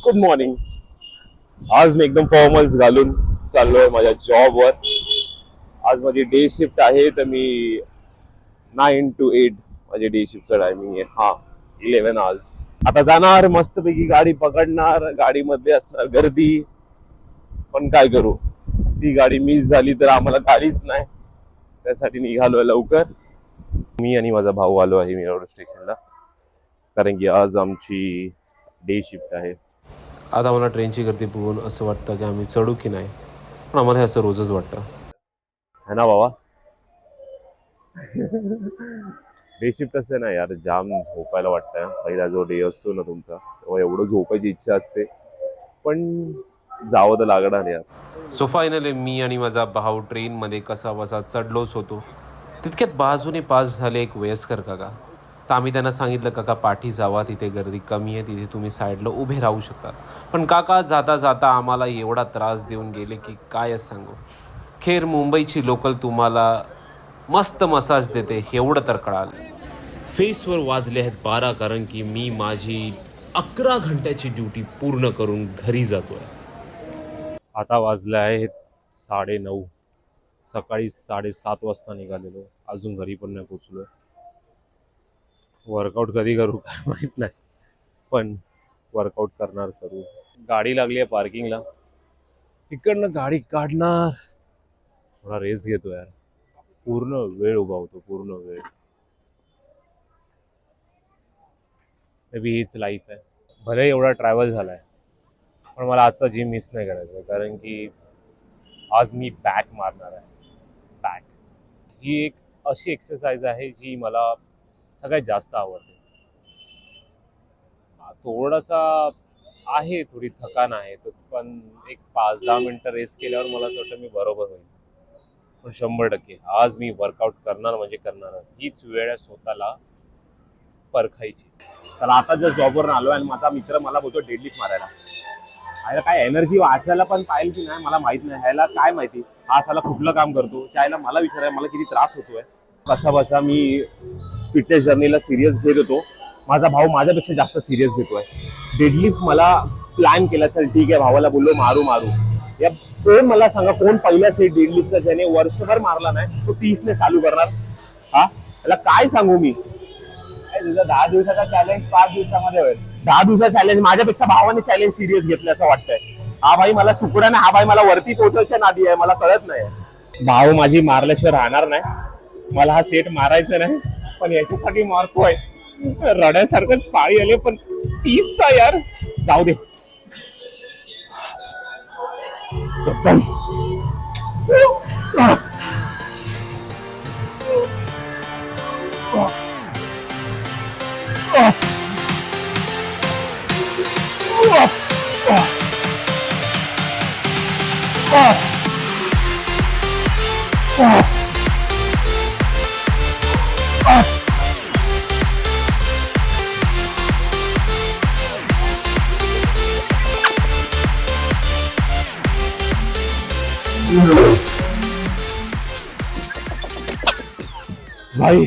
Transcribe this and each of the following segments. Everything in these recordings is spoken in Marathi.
Good morning. आज मी एकदम फॉर्मल्स घालून चाललोय माझ्या जॉबवर. आज माझी डे शिफ्ट आहे, तर मी 9 to 8 माझी डे शिफ्टचं टायमिंग आहे. हा 11 आज. आता जाणार मस्तपैकी, गाडी पकडणार, गाडीमध्ये असणार गर्दी, पण काय करू, ती गाडी मिस झाली तर आम्हाला गाडीच नाही. त्यासाठी निघालोय लवकर. मी आणि माझा भाऊ आलो आहे मिरवड स्टेशनला, कारण की आज आमची डे शिफ्ट आहे. आता मला ट्रेनची गर्दी बघून असं वाटतं की आम्ही चढू की नाही, पण आम्हाला हे असं रोजच वाटतं. है ना बाबा. डे शिफ्ट असते ना यार, जाम झोपायला वाटतं. पहिला जो डे असतो ना तुमचा, तेव्हा एवढं झोपायची इच्छा असते, पण जावं तर लागणार यार. सो फायनली मी आणि माझा भाऊ ट्रेनमध्ये कसा बसा चढलोच होतो. तितक्यात बाजूने पास झाले एक वयस्कर काका. तर आम्ही त्यांना सांगितलं, काका पाठी जावा, तिथे गर्दी कमी आहे, तिथे तुम्ही साईडला उभे राहू शकता. पण काका जाता जाता आम्हाला एवढा त्रास देऊन गेले की कायच सांगू. खेर मुंबईची लोकल तुम्हाला मस्त मसाज देते एवढं तर कळालं. फेसवर वाजले आहेत 12, कारण की मी माझी 11 घंट्याची ड्युटी पूर्ण करून घरी जातोय. आता वाजले आहेत 9:30. सकाळी 7:30 वाजता निघालेलो, अजून घरी पण नाही पोचलोय. वर्कआउट कधी करू काय माहित नाही, पण वर्कआउट करणार सर्व. गाडी लागली आहे पार्किंगला, तिकडनं गाडी काढणार, थोडा रेस घेतो यार. पूर्ण वेळ उभा होतो, पूर्ण वेळ. मे बी हीच लाईफ आहे. भले एवढा ट्रॅव्हल झालाय, पण मला आजचा जिम मिस नाही करायचं, कारण की आज मी बॅक मारणार आहे. बॅक ही एक अशी एक्सरसाइज आहे जी मला सगळ्यात जास्त आवडते. थोडासा आहे, थोडी थकान आहे, पण एक 5-10 मिनटं रेस्ट केल्यावर मला असं वाटतं मी बरोबर होईल. पण 100% आज मी वर्कआउट करणार म्हणजे करणार. हीच वेळ आहे स्वतःला परखायची. तर आता जर जॉबवर आलो आणि माझा मित्र मला बोलतो डेडलिफ्ट मारायला, ह्याला काय एनर्जी वाचायला पण पाहिजे की नाही मला माहित नाही. ह्याला काय माहिती हा साला कुठलं काम करतो, त्याला मला विचारायला मला किती त्रास होतोय. कसा बसा मी फिटनेस जर्नीला सिरियस घेत होतो, माझा भाऊ माझ्यापेक्षा जास्त सिरियस घेतोय. डेडलिफ्ट मला प्लॅन केला, चल ठीक आहे, भावाला बोललो मारू. या कोण मला सांगा, कोण पहिला सेट डेडलिफ्टचा ज्याने वर्षभर मारला नाही तो 30ने चालू करणार? हा, त्याला काय सांगू मी. तुझा 10 दिवसाचा चॅलेंज 5 दिवसामध्ये होईल. 10 दिवसाचा चॅलेंज, माझ्यापेक्षा भावाने चॅलेंज सिरियस घेतलं असं वाटतंय. हा भाई मला सुकडा नाही, हा भाई मला वरती पोहोचायच्या नादी आहे, मला कळत नाही. भाऊ माझी मारल्याशिवाय राहणार नाही. मला हा सेट मारायचा नाही, पण याच्यासाठी मारतोय. रड्यासारखं पाळी आले, पण 30चा यार जाऊ दे. चप्पल भाई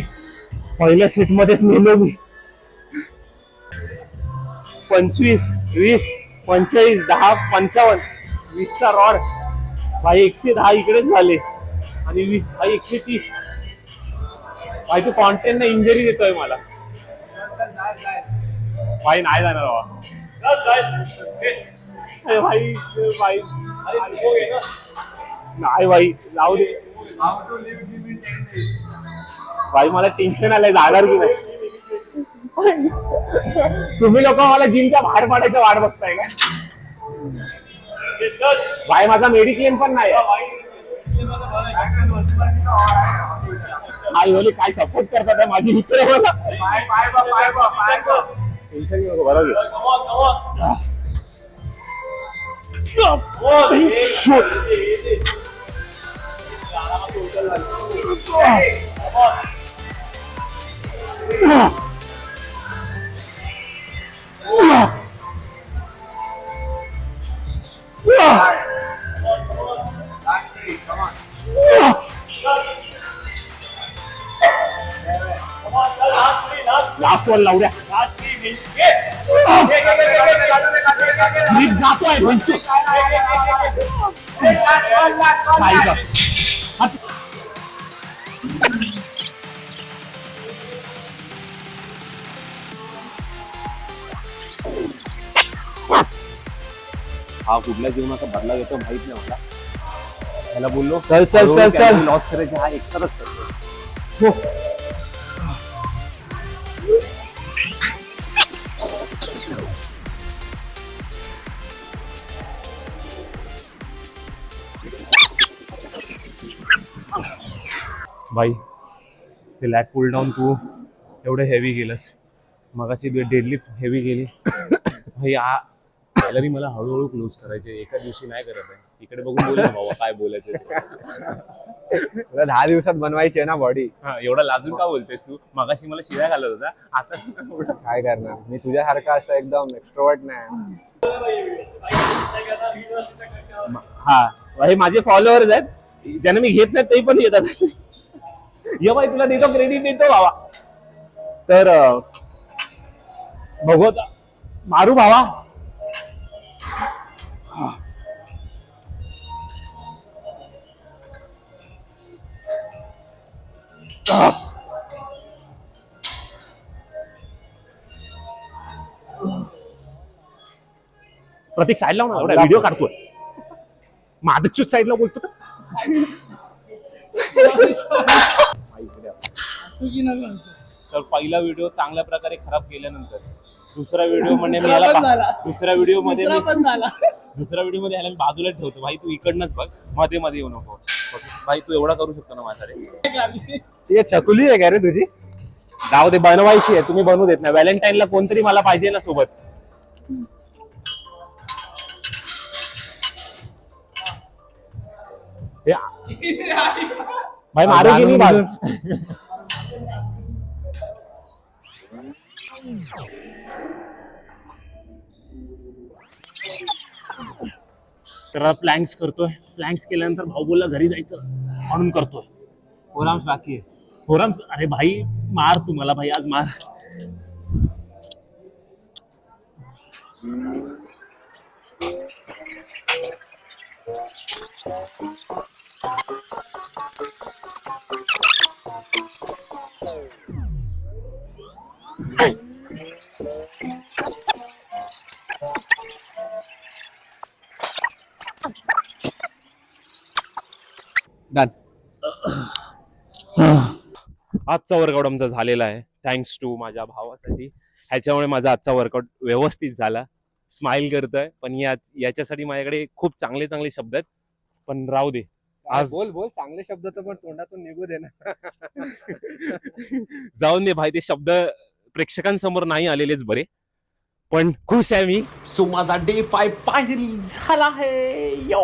पहिल्या सीट मध्येच मेलो मी. 25, 20, 45, 10, 55, 20चा रॉड भाई 110 इकडेच झाले, आणि 20 भाई 130. भाई तू कॉन्टेंट ना इंजरी देतोय मला. भाई नाही जाणार बाबा. भाई भाई नाही भाई, जाऊ दे. भाई मला टेन्शन आलंय, जाणार की नाही. तुम्ही लोक मला जिमच्या बाहेर पडायचं वाट बघताय का? भाई माझा मेडिक्लेम पण नाही. आई बोली काय सपोर्ट करतात माझी मित्र मला. टेन्शन घेऊ नको, बरोबर. लास्ट वन लावूया. मी जातोय पंचू. हा कुठल्या जीवनाचा बदला घेतो माहित नाही मला. त्याला बोललो चल चल चल चल. लॉस करायचे हा एकटाच करतो. भाई ते लॅग पुल डाऊन तू एवढं हेवी केलंस. मगाशी डेडली हेवी केली. भाई सॅलरी मला हळूहळू क्लोज करायचे, एका दिवशी नाही करत आहे. इकडे बघून बोल ना बाबा काय बोलायचं ते. तुला 10 दिवसात बनवायची आहे ना बॉडी. हा एवढा लाजून का बोलतेस तू? मगाशी मला शिव्या घालत होता, आता काय करणार, मी तुझ्यासारखा असं एकदम एक्स्ट्रोवर्ट नाही. हा हे माझे फॉलोअर्स आहेत, ज्यांना मी घेत नाही ते पण येतात. ये बाई तुला देतो, क्रेडिट देतो बाबा. तर बघू आता. मारू बाबा. प्रतीक साईडला हो ना, एवढा व्हिडिओ काढतोय. माधुच्युत साईडला बोलतो का? तर पहिला व्हिडिओ चांगल्या प्रकारे खराब केल्यानंतर दुसरा व्हिडिओ मध्ये मी याला दुसऱ्या व्हिडिओ मध्ये ह्याला मी बाजूला ठेवतो. भाई तू इकडनंच बघ, मध्ये मध्ये येऊ नको. भाई तू एवढा करू शकतो ना माझ्यासाठी? ये चकुली आहे का रे तुझी? जाऊ दे, बनवायची आहे, तुम्ही बनवू देत नाही. व्हॅलेंटाईनला कोणतरी मला पाहिजे ना सोबत. भाई मारू की नाही बाजू? तर प्लॅन्स करतोय. प्लॅन्स केल्यानंतर भाऊ बोलला घरी जायचं म्हणून करतोय. फोराम्स बाकी आहे. फोरम्स, अरे भाई मार तू मला भाई, आज मार. डन. आजचा वर्कआउट आमचा झालेला आहे, थँक्स टू माझ्या भावासाठी. ह्याच्यामुळे माझा आजचा वर्कआउट व्यवस्थित झाला. स्माइल करतोय, पण याच्यासाठी माझ्याकडे खूप चांगले चांगले शब्द आहेत, पण राहू दे. आज बोल बोल, चांगले शब्द तर पण तोंडातून निघू दे ना. जाऊन दे भाई, ते शब्द प्रेक्षकांसमोर नाही आलेलेच बरे, पण खुश आहे मी. सो माझा डे 5 फायनली झाला आहे. यो